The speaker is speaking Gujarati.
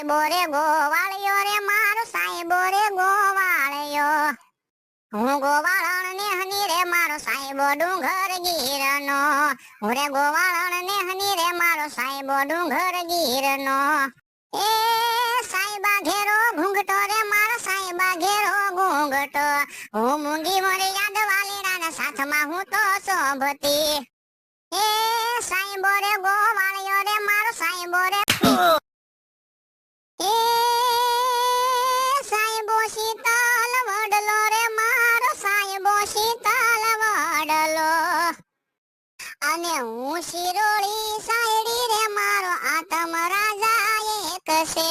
સાહેબો રે ગોવાળિયો રે મારો સાહેબો રે ગોવાળિયો. હું ગોવાળણ ને હની રે મારો સાહેબો ડુંગર ગીરનો. હું રે ગોવાળણ ને હની રે મારો સાહેબો ડુંગર ગીરનો. એ સાહેબા ઘેરો ઘૂંઘટો રે મારો સાહેબા ઘેરો ઘૂંઘટો. હું મૂંગી મોરે યાદ વાલીના સાથમાં હું તો શોભતી. એ સાહેબો રે ગોવાળિયો રે મારો સાહેબો રે. એ સાહેબો શીતલ વડલો રે મારો સાહેબો શીતલ વડલો. અને હું શિરોળી સાયડી રે મારો આતમ રાજા એક છે.